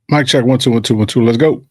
Mic check 1 2 1 2 1 2. Let's go.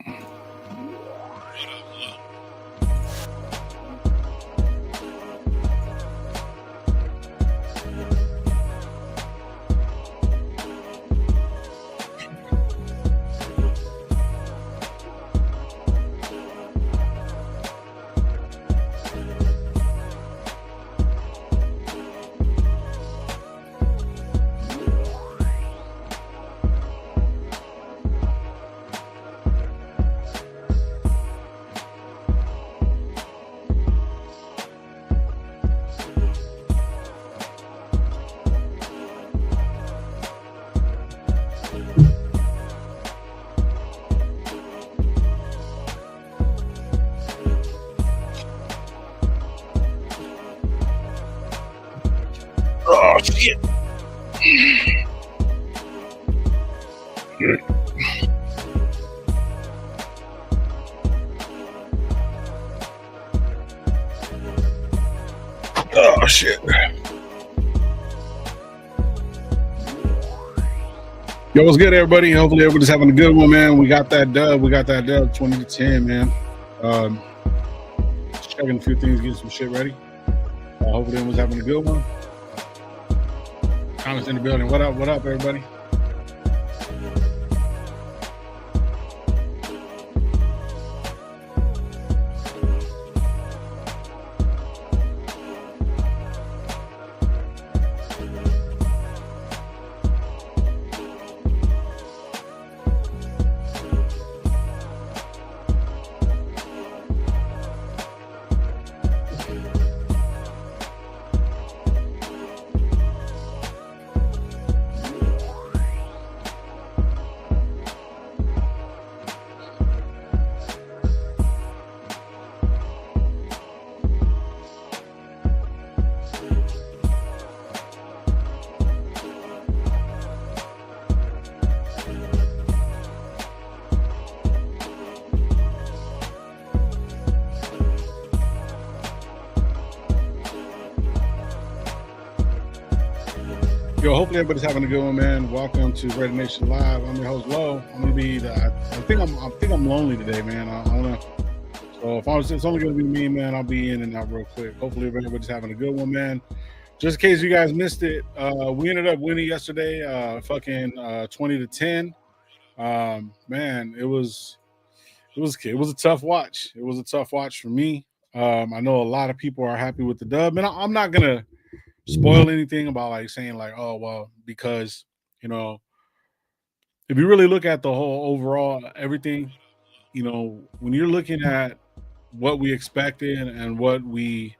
Oh shit. Oh shit. Yo, what's good, everybody? Hopefully everybody's having a good one, man. We got that dub. 20-10, man. Just checking a few things, getting some shit ready. Hopefully everyone's having a good one. Comments in the building. What up, everybody? Yo, hopefully everybody's having a good one, man. Welcome to Raider Nation Live. I'm your host, Lo. I'm gonna be I think I'm lonely today, man. I don't know. So if it's only gonna be me, man, I'll be in and out real quick. Hopefully everybody's having a good one, man. Just in case you guys missed it, we ended up winning yesterday, 20-10. Man, it was a tough watch. It was a tough watch for me. I know a lot of people are happy with the dub, and I'm not gonna spoil anything about like saying like, oh well, because if you really look at the whole overall everything, when you're looking at what we expected and what we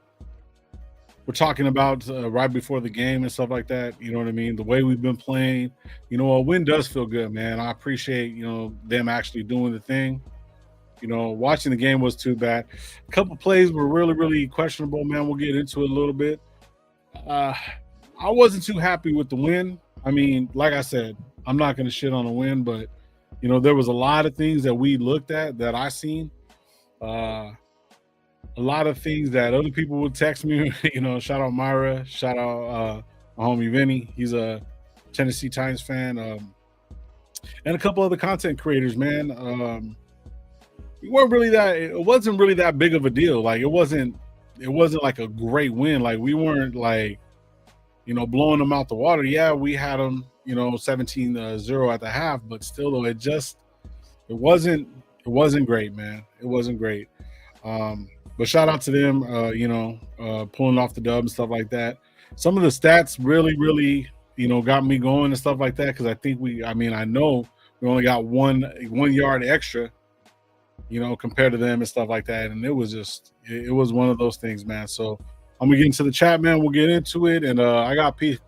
were talking about right before the game and stuff like that, you know what I mean, the way we've been playing, a win does feel good, man. I appreciate them actually doing the thing. Watching the game was too bad. A couple plays were really, really questionable, man. We'll get into it a little bit. I wasn't too happy with the win. I mean, like I said, I'm not going to shit on the win, but there was a lot of things that we looked at that I seen. A lot of things that other people would text me. Shout out Myra, shout out my homie Vinny. He's a Tennessee Titans fan, and a couple other content creators, man. It wasn't really that big of a deal. Like it wasn't like a great win. Like we weren't like, blowing them out the water. Yeah, we had them, 17-0 at the half, but still though, it wasn't great, man. It wasn't great. But shout out to them, pulling off the dub and stuff like that. Some of the stats really, really, got me going and stuff like that. Cause I know we only got one yard extra, compared to them and stuff like that. And it was was one of those things, man. So I'm gonna get into the chat, man. We'll get into it. And I got Pete's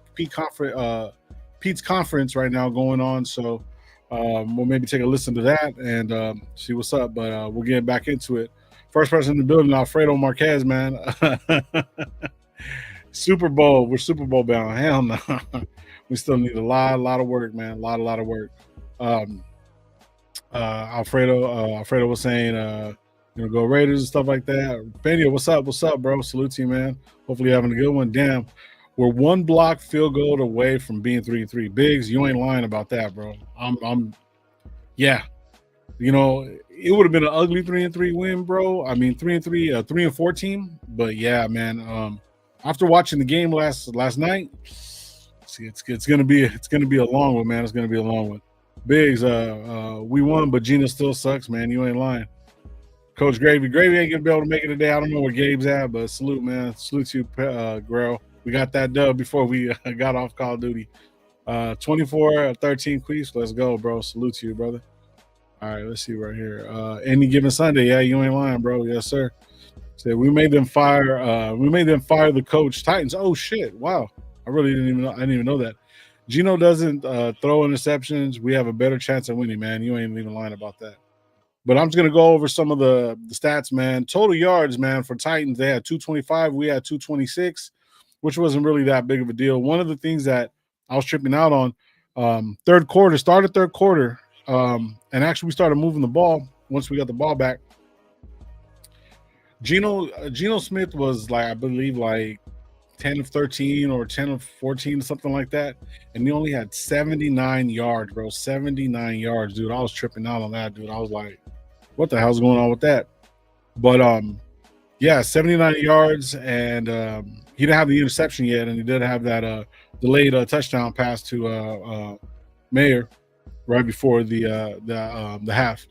conference right now going on. So we'll maybe take a listen to that and see what's up. But we'll get back into it. First person in the building, Alfredo Marquez, man. Super Bowl. We're Super Bowl bound. Hell no. We still need a lot of work, man. A lot of work. Alfredo was saying go Raiders and stuff like that. Benio, what's up, bro? Salute to you, man. Hopefully you're having a good one. Damn, We're one block field goal away from being 3-3. Biggs, you ain't lying about that, bro. Yeah. You know, it would have been an ugly 3-3 win, bro. I mean, 3-3, 3-4 team. But yeah, man. After watching the game last night, it's gonna be a long one, man. It's gonna be a long one. Biggs, we won, but Gina still sucks, man. You ain't lying. Coach Gravy ain't gonna be able to make it today. I don't know where Gabe's at, but salute, man. Salute to you, Grill. We got that dub before we got off Call of Duty. 24-13 Queefs. Let's go, bro. Salute to you, brother. All right, let's see right here. Any given Sunday, yeah, you ain't lying, bro. Yes, sir. So we made them fire. We made them fire the coach. Titans. Oh shit! Wow, I didn't even know that. Gino doesn't throw interceptions. We have a better chance of winning, man. You ain't even lying about that. But I'm just gonna go over some of the stats, man. Total yards, man, for Titans. They had 225. We had 226, which wasn't really that big of a deal. One of the things that I was tripping out on, third quarter. And actually, we started moving the ball once we got the ball back. Geno Smith was like, I believe, like 10 of 13 or 10 of 14, something like that. And he only had 79 yards, bro. 79 yards, dude. I was tripping out on that, dude. I was like, what the hell's going on with that? But yeah, 79 yards, and he didn't have the interception yet, and he did have that delayed touchdown pass to Mayer right before the half.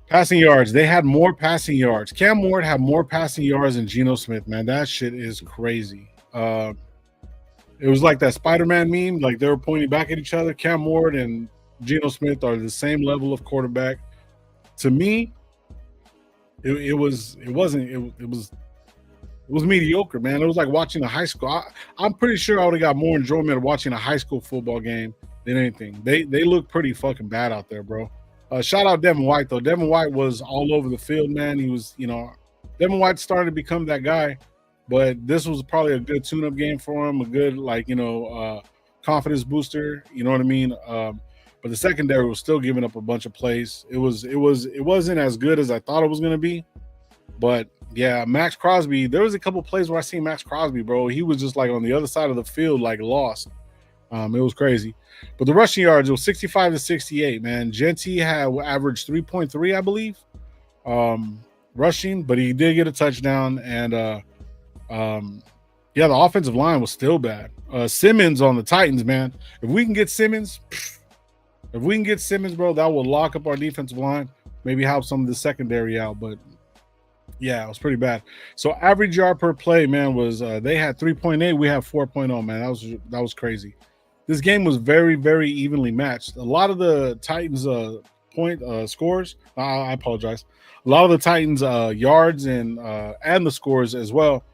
Passing yards, they had more passing yards. Cam Ward had more passing yards than Geno Smith, man. That shit is crazy. It was like that Spider-Man meme, like they were pointing back at each other. Cam Ward and Geno Smith are the same level of quarterback. To me, it was mediocre, man. It was like watching a high school. I'm pretty sure I would have got more enjoyment of watching a high school football game than anything. They look pretty fucking bad out there, bro. Shout out Devin White, though. Devin White was all over the field, man. He was, Devin White started to become that guy, but this was probably a good tune-up game for him, a good, confidence booster. You know what I mean? But the secondary was still giving up a bunch of plays. It wasn't as good as I thought it was going to be. But, yeah, Max Crosby, there was a couple plays where I seen Max Crosby, bro. He was just, like, on the other side of the field, like, lost. It was crazy. But the rushing yards, it was 65-68, man. Jeanty had averaged 3.3, I believe, rushing, but he did get a touchdown. And, the offensive line was still bad. Simmons on the Titans, man. If we can get Simmons, bro, that will lock up our defensive line, maybe help some of the secondary out. But, yeah, it was pretty bad. So average yard per play, man, was they had 3.8. We have 4.0, man. That was crazy. This game was very, very evenly matched. A lot of the Titans point scores. I apologize. A lot of the Titans yards and the scores as well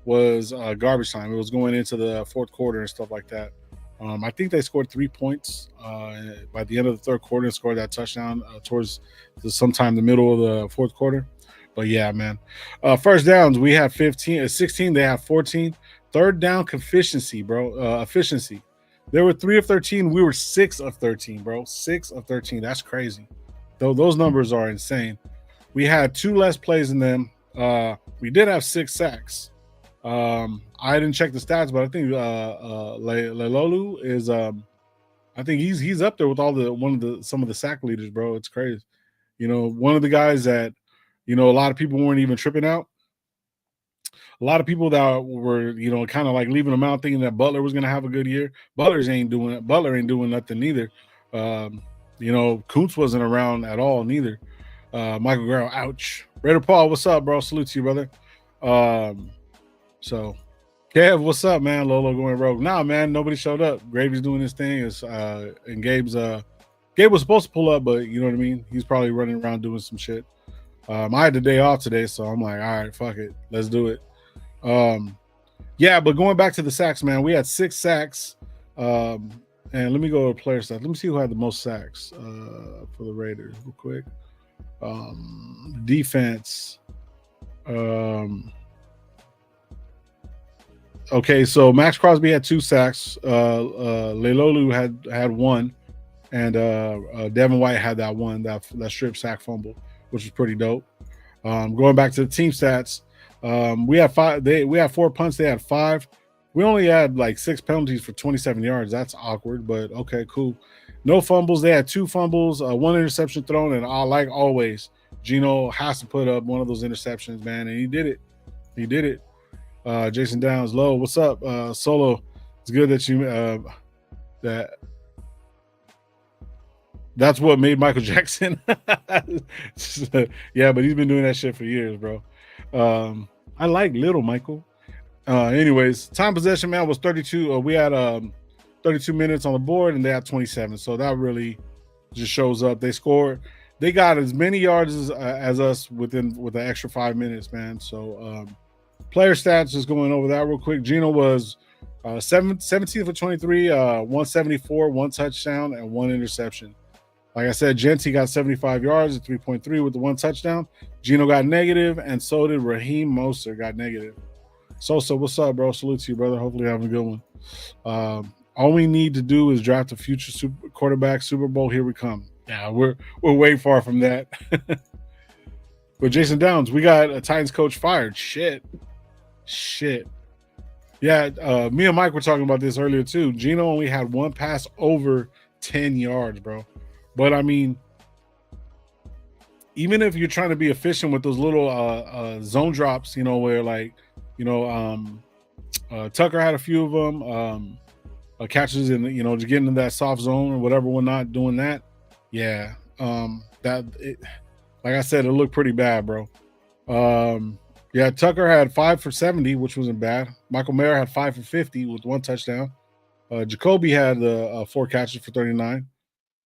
was garbage time. It was going into the fourth quarter and stuff like that. I think they scored 3 points by the end of the third quarter and scored that touchdown towards sometime the middle of the fourth quarter. But yeah, man. First downs, we have 16. They have 14. Third down efficiency, bro. Efficiency. They were 3 of 13. We were 6 of 13, bro. 6 of 13. That's crazy. Though those numbers are insane. We had 2 less plays than them. We did have 6 sacks. I didn't check the stats, but I think Lelolu is I think he's up there with some of the sack leaders, bro. It's crazy. One of the guys that a lot of people weren't even tripping out. A lot of people that were, kind of like leaving him out, thinking that Butler was going to have a good year. Butler ain't doing nothing neither. Kuntz wasn't around at all neither. Michael Guerrero, ouch. Raider Paul, what's up, bro? Salute to you, brother. So, Kev, what's up, man? Lolo going rogue. Nah, man, nobody showed up. Gravy's doing his thing. And Gabe was supposed to pull up, but you know what I mean? He's probably running around doing some shit. I had the day off today, so I'm like, all right, fuck it. Let's do it. But going back to the sacks, man, we had 6 sacks. And let me go to player stats. Let me see who had the most sacks for the Raiders real quick. Defense. Okay, so Max Crosby had 2 sacks. Lelolu had 1, and Devin White had that one, that strip sack fumble, which was pretty dope. Going back to the team stats. We had 5. We had 4 punts. They had 5. We only had like 6 penalties for 27 yards. That's awkward, but okay, cool. No fumbles. They had 2 fumbles, one interception thrown, and like always, Gino has to put up one of those interceptions, man, and he did it. He did it. Jason Downs, low. What's up, Solo? It's good that you that that's what made Michael Jackson. Yeah, but he's been doing that shit for years, bro. I like Little Michael. Anyways, time possession, man, was 32. We had 32 minutes on the board, and they had 27. So that really just shows up. They scored. They got as many yards as us with the extra 5 minutes, man. So player stats, just going over that real quick. Gino was 17 for 23, 174, one touchdown, and one interception. Like I said, Jeanty got 75 yards at 3.3 with the one touchdown. Gino got negative, and so did Raheem Mostert got negative. So what's up, bro? Salute to you, brother. Hopefully you're having a good one. All we need to do is draft a future quarterback. Super Bowl, here we come. Yeah, we're way far from that. But Jason Downs, we got a Titans coach fired. Shit. Yeah, me and Mike were talking about this earlier too. Gino only had one pass over 10 yards, bro. But I mean, even if you're trying to be efficient with those little zone drops, where like, Tucker had a few of them, catches in, to get into that soft zone or whatever. We're not doing that. Yeah. Like I said, it looked pretty bad, bro. Yeah, Tucker had 5 for 70, which wasn't bad. Michael Mayer had 5 for 50 with one touchdown. Jacoby had 4 catches for 39.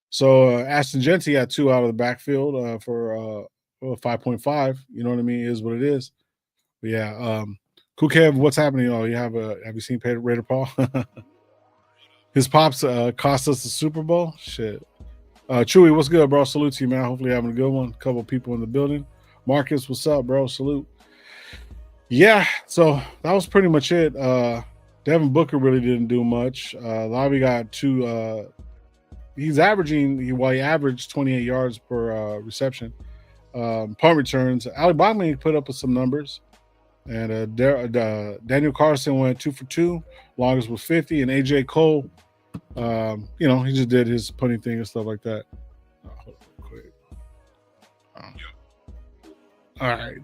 So Ashton Jeanty had 2 out of the backfield for 5.5. You know what I mean? It is what it is. But yeah, Kukev, what's happening? Oh, have you seen Raider Paul? His pops cost us the Super Bowl. Shit. Chewy, what's good, bro? Salute to you, man. Hopefully you're having a good one. A couple people in the building. Marcus, what's up, bro? Salute. Yeah, so that was pretty much it. Devin Booker really didn't do much. Lobby got 2. He averaged 28 yards per reception. Punt returns. Ali Bogman put up with some numbers. And Daniel Carson went 2 for 2. Longest was 50. And AJ Cole, he just did his punting thing and stuff like that. Hold on quick. All right.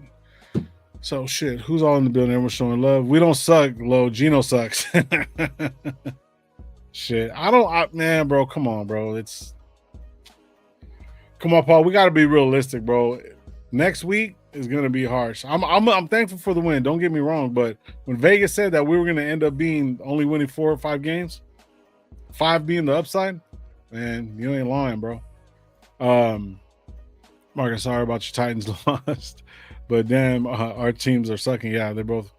So shit, who's all in the building? Everyone's showing love. We don't suck, Lo. Gino sucks. Shit. Man, bro, come on, bro. Come on, Paul. We gotta be realistic, bro. Next week is gonna be harsh. I'm thankful for the win. Don't get me wrong, but when Vegas said that we were gonna end up being only winning 4 or 5 games, 5 being the upside, man, you ain't lying, bro. Marcus, sorry about your Titans lost, but damn, our teams are sucking. Yeah, they're both.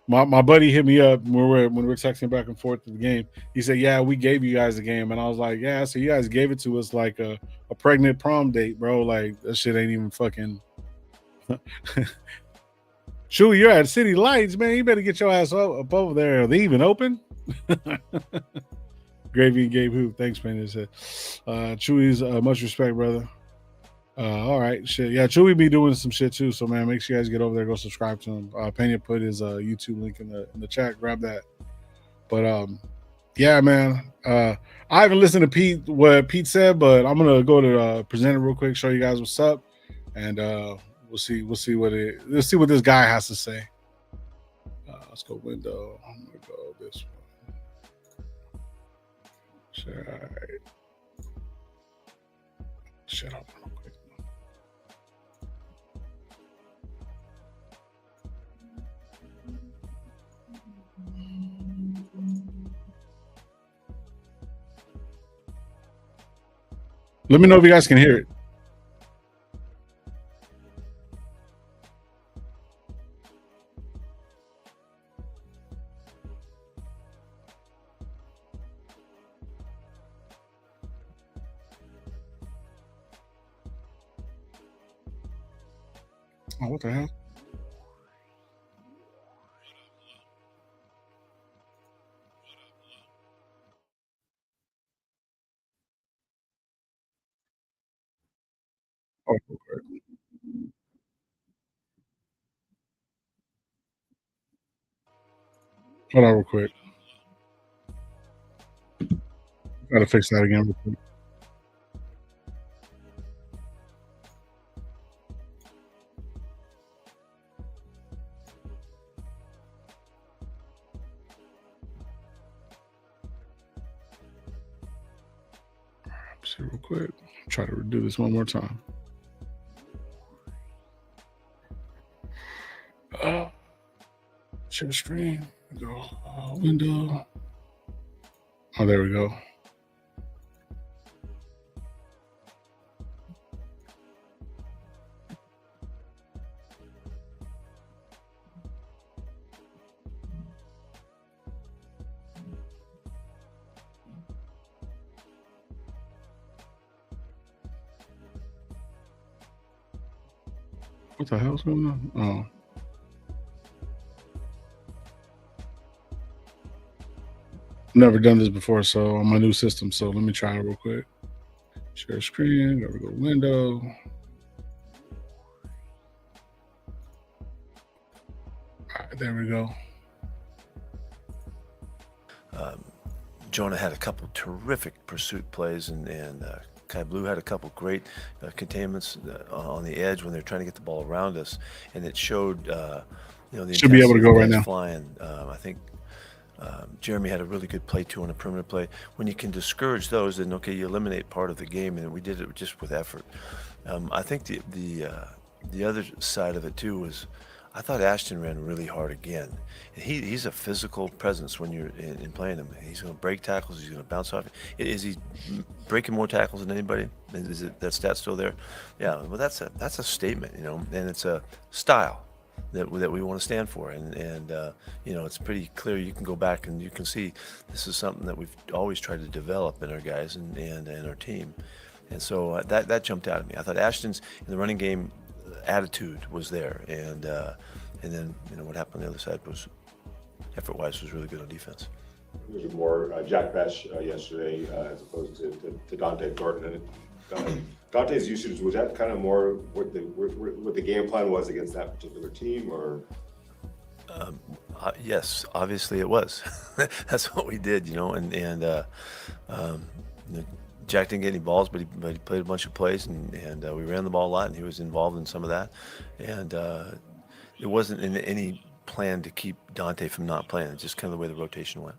My buddy hit me up when we were texting back and forth to the game. He said, "Yeah, we gave you guys the game," and I was like, "Yeah, so you guys gave it to us like a pregnant prom date, bro. Like that shit ain't even fucking." Shoo, you're at City Lights, man. You better get your ass up over there. Are they even open? Gravy and Gabe Hoop. Thanks, man. Chewy's much respect, brother. All right, shit. Yeah, Chewy be doing some shit too. So man, make sure you guys get over there, go subscribe to him. Pena put his YouTube link in the chat. Grab that. But yeah, man. I haven't listened to what Pete said, but I'm gonna go to present it real quick, show you guys what's up, and we'll see let's see what this guy has to say. Let's go window. I'm gonna go this one. Sure. All right. Shut up. Let me know if you guys can hear it. Oh, what the hell? Oh, okay. Hold on real quick. Gotta fix that again real quick. See real quick. Try to do this one more time. Share screen. Go window. Oh, there we go. What the hell's going on? Oh. Never done this before, so on my new system. So let me try it real quick. Share screen. There we go. Window. All right, there we go. Jonah had a couple terrific pursuit plays, and Kai Blue had a couple great containments on the edge when they're trying to get the ball around us, and it showed the Should be able to intensity go of right guys now. flying. I think Jeremy had a really good play too on a perimeter play. When you can discourage those, then okay, you eliminate part of the game, and we did it just with effort. I think the other side of it too was, I thought Ashton ran really hard again. And he's a physical presence when you're in playing him. He's going to break tackles. He's going to bounce off. Is he breaking more tackles than anybody? Is that stat still there? Yeah. Well, that's a statement, and it's a style that we want to stand for. And it's pretty clear. You can go back and you can see this is something that we've always tried to develop in our guys and our team. And so that jumped out at me. I thought Ashton's in the running game attitude was there, and then what happened on the other side was, effort-wise, was really good on defense. There's more Jack Besh yesterday as opposed to Dante Thornton. And Dante's usage, was that kind of more what the game plan was against that particular team, or? Yes, obviously it was. That's what we did, Jack didn't get any balls, but he played a bunch of plays, and we ran the ball a lot, and he was involved in some of that. And it wasn't in any plan to keep Dante from not playing. It's just kind of the way the rotation went.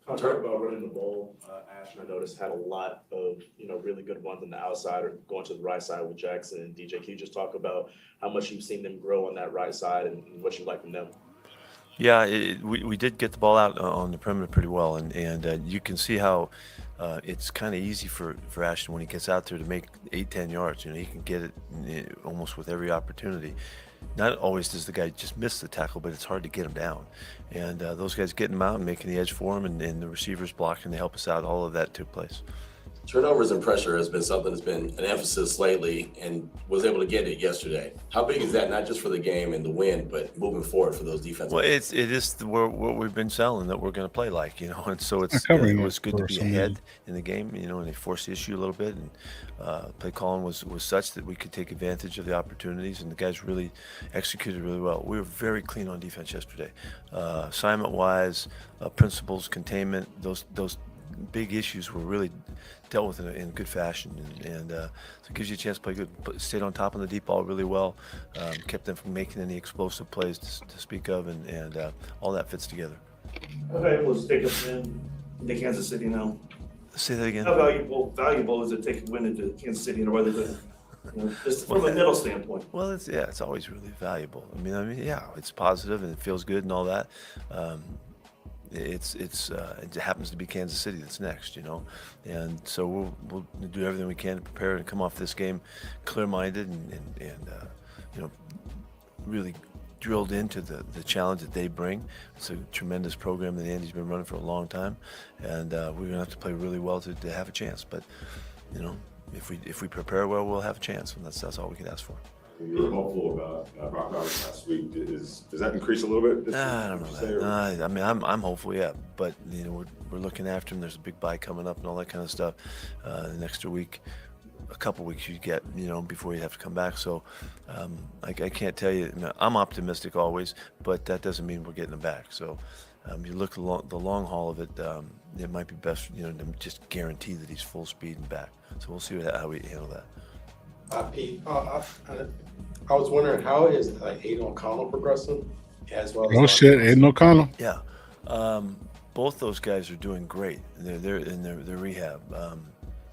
I'll talk about running the ball. Ashton, I noticed, had a lot of really good ones on the outside or going to the right side with Jackson and DJ. Can you just talk about how much you've seen them grow on that right side and what you like from them? Yeah, we did get the ball out on the perimeter pretty well, and you can see how it's kind of easy for Ashton when he gets out there to make 8-10 yards. He can get it almost with every opportunity. Not always does the guy just miss the tackle, but it's hard to get him down. And those guys getting him out and making the edge for him, and the receivers blocking to help us out, all of that took place. Turnovers and pressure has been something that's been an emphasis lately, and was able to get it yesterday. How big is that, not just for the game and the win, but moving forward for those defensive? Well, it is what we've been selling, that we're going to play like, and so it was good to be ahead in the game, and they forced the issue a little bit, and play calling was such that we could take advantage of the opportunities, and the guys really executed really well. We were very clean on defense yesterday, assignment-wise, principles, containment, those big issues were really dealt with in good fashion, and so it gives you a chance to play good. Stayed on top of the deep ball really well, kept them from making any explosive plays to speak of, and all that fits together. How valuable is taking a win into Kansas City now? Say that again. How valuable is it taking a win into Kansas City, and whether just from a middle standpoint? Well, it's always really valuable. I mean, yeah, it's positive and it feels good and all that. It happens to be Kansas City that's next, and so we'll do everything we can to prepare and come off this game clear-minded and really drilled into the challenge that they bring. It's a tremendous program that Andy's been running for a long time, and we're gonna have to play really well to have a chance. But if we prepare well, we'll have a chance, and that's all we can ask for. You were hopeful about Brock Bowers last week. Does that increase a little bit? I don't know that. I mean, I'm hopeful, yeah. But we're looking after him. There's a big bye coming up and all that kind of stuff. The next week, a couple weeks you get, before you have to come back. So I can't tell you. I'm optimistic always, but that doesn't mean we're getting them back. So you look the long haul of it. It might be best, to just guarantee that he's full speed and back. So we'll see how we handle that. Pete, I was wondering, how is Aiden O'Connell progressing as well as Oh shit, Aiden O'Connell. Yeah, both those guys are doing great. They're in their rehab.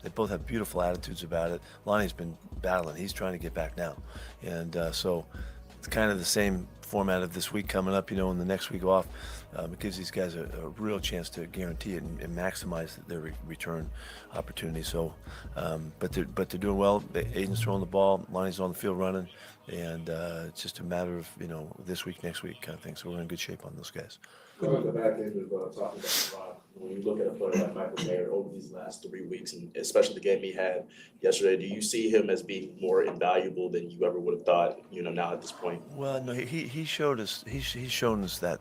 They both have beautiful attitudes about it. Lonnie's been battling. He's trying to get back now, and so it's kind of the same format of this week coming up, and the next week off. It gives these guys a real chance to guarantee it and maximize their return opportunity. So, but they're doing well. Aiden's throwing the ball, Lonnie's on the field running, and it's just a matter of this week, next week kind of thing. So we're in good shape on those guys. Going on the back end of talking about Rock, when you look at a player like Michael Mayer over these last 3 weeks, and especially the game he had yesterday, do you see him as being more invaluable than you ever would have thought? Now at this point. Well, no, he showed us. He's shown us that,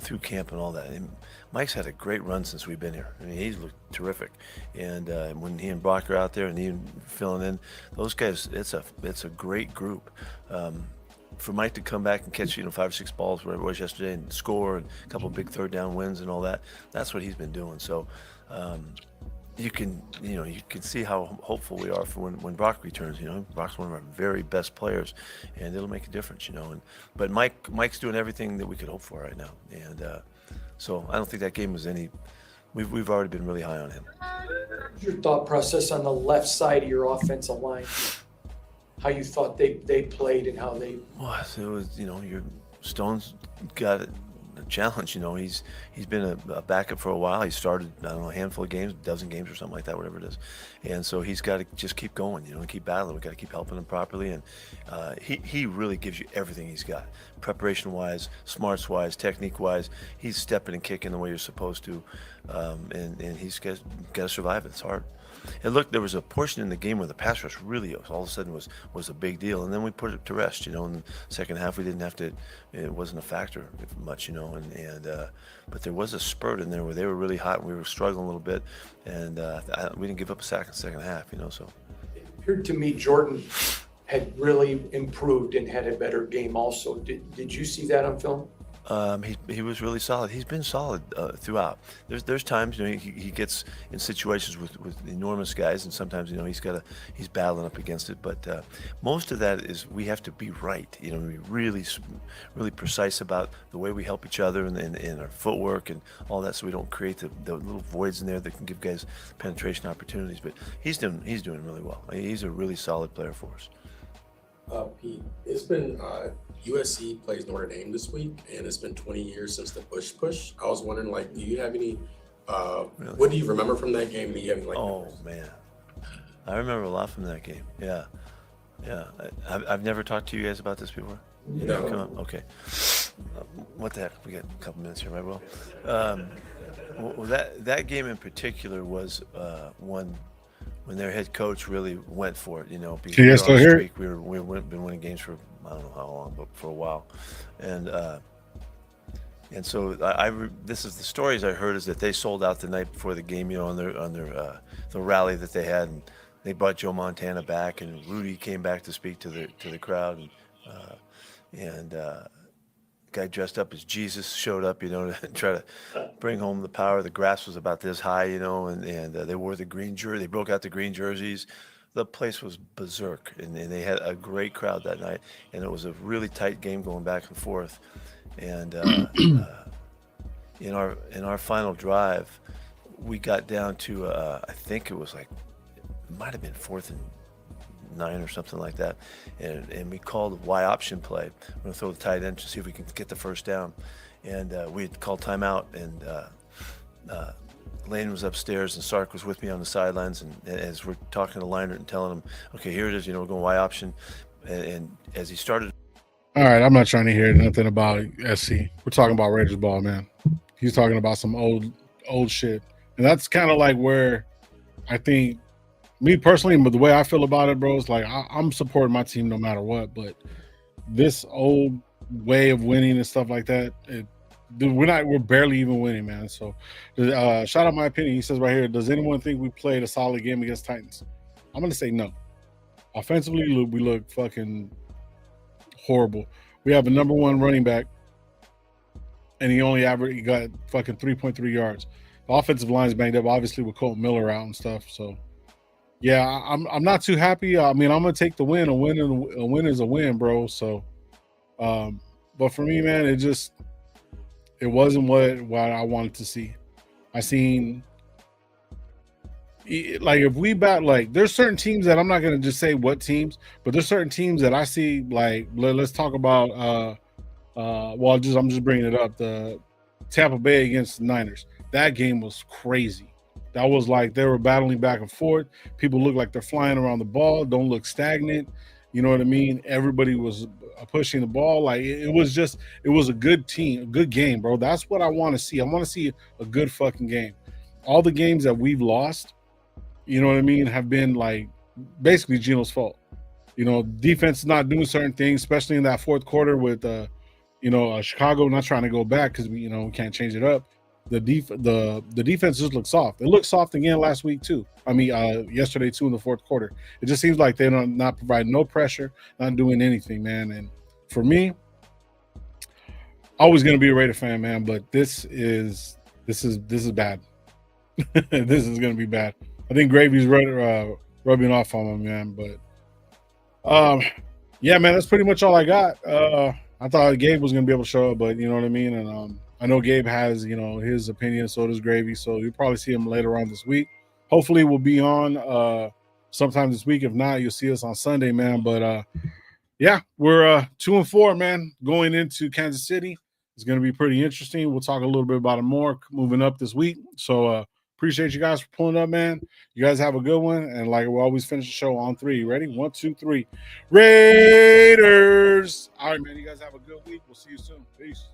through camp and all that. And Mike's had a great run since we've been here. I mean, he's looked terrific. And when he and Brock are out there and he filling in, those guys, it's a great group. For Mike to come back and catch 5 or 6 balls, whatever it was yesterday, and score, and a couple of big third down wins and all that, that's what he's been doing. So you can see how hopeful we are for when Brock returns. Brock's one of our very best players, and it'll make a difference. But Mike's doing everything that we could hope for right now, and so I don't think that game was any. We've already been really high on him. Your thought process on the left side of your offensive line, how you thought they played and how they. Well, it was your Stone's got a challenge. He's been a backup for a while. He started a handful of games, a dozen games or something like that, whatever it is, and so he's got to just keep going. And keep battling. We got to keep helping him properly, and he really gives you everything he's got, preparation wise, smarts wise, technique wise. He's stepping and kicking the way you're supposed to, and he's got to survive it. It's hard. And look, there was a portion in the game where the pass rush really all of a sudden was a big deal, and then we put it to rest. In the second half, we didn't have to. It wasn't a factor much, but there was a spurt in there where they were really hot, and we were struggling a little bit, and we didn't give up a sack in the second half. So It appeared to me Jordan had really improved and had a better game also. Did you see that on film? He was really solid. He's been solid throughout. There's times he gets in situations with enormous guys, and sometimes he's battling up against it. But most of that is we have to be right. Be really precise about the way we help each other and our footwork and all that, so we don't create the little voids in there that can give guys penetration opportunities. But he's doing really well. He's a really solid player for us. Pete, it's been USC plays Notre Dame this week, and it's been 20 years since the Bush push. I was wondering, do you have any? Really? What do you remember from that game? Do you have any, memories? Man, I remember a lot from that game. Yeah. I've never talked to you guys about this before. No. Come on. Okay. What the heck? We got a couple minutes here, right, Will? Well, that game in particular was one when their head coach really went for it. Because Can you still hear it? We've been winning games for I don't know how long, but for a while, and so this is the stories I heard is that they sold out the night before the game, on their the rally that they had, and they brought Joe Montana back, and Rudy came back to speak to the crowd, and guy dressed up as Jesus showed up, to try to bring home the power. The grass was about this high, and they wore the green jersey. They broke out the green jerseys. The place was berserk, and they had a great crowd that night, and it was a really tight game going back and forth. And in our final drive, we got down to I think it was it might have been 4th and 9 or something like that, and we called a Y option play. We're gonna throw the tight end to see if we can get the first down, and we had called timeout, and Lane was upstairs and Sark was with me on the sidelines, and as we're talking to Leinert and telling him, okay, here it is, we're going Y option, and as he started. All right, I'm not trying to hear nothing about SC. We're talking about Raiders ball, man. He's talking about some old shit, and that's kind of like where I think me personally, but the way I feel about it, bro, is I'm supporting my team no matter what, but this old way of winning and stuff like that, we're barely even winning, man. So shout out my opinion. He says right here, does anyone think we played a solid game against Titans? I'm going to say no. Offensively, we look fucking horrible. We have a number one running back, and he got fucking 3.3 yards. The offensive line's banged up, obviously, with Colton Miller out and stuff. So, yeah, I'm not too happy. I mean, I'm gonna take the win. A win is a win, bro. So, but for me, man, it wasn't what I wanted to see. I seen, like, if we bat, like, there's certain teams that I'm not gonna just say what teams, but there's certain teams that I see. Like, let's talk about. Well, I'm just bringing it up. The Tampa Bay against the Niners. That game was crazy. That was like they were battling back and forth. People look like they're flying around the ball. Don't look stagnant. You know what I mean? Everybody was pushing the ball. Like it was a good team, a good game, bro. That's what I want to see. I want to see a good fucking game. All the games that we've lost, you know what I mean, have been like basically Geno's fault. You know, defense is not doing certain things, especially in that fourth quarter with Chicago. Not trying to go back because we can't change it up. The defense just looks soft. It looked soft again last week too. I mean, yesterday too in the fourth quarter. It just seems like they're not providing no pressure, not doing anything, man. And for me, always gonna be a Raider fan, man. But this is bad. This is gonna be bad. I think Gravy's rubbing off on him, man. But yeah, man, that's pretty much all I got. I thought Gabe was gonna be able to show up, but you know what I mean. And I know Gabe has his opinion. So does Gravy. So you'll probably see him later on this week. Hopefully, we'll be on sometime this week. If not, you'll see us on Sunday, man. But yeah, we're 2-4, man. Going into Kansas City, it's gonna be pretty interesting. We'll talk a little bit about it more moving up this week. So appreciate you guys for pulling up, man. You guys have a good one. And like we always finish the show on 3. Ready? 1, 2, 3. Raiders. All right, man. You guys have a good week. We'll see you soon. Peace.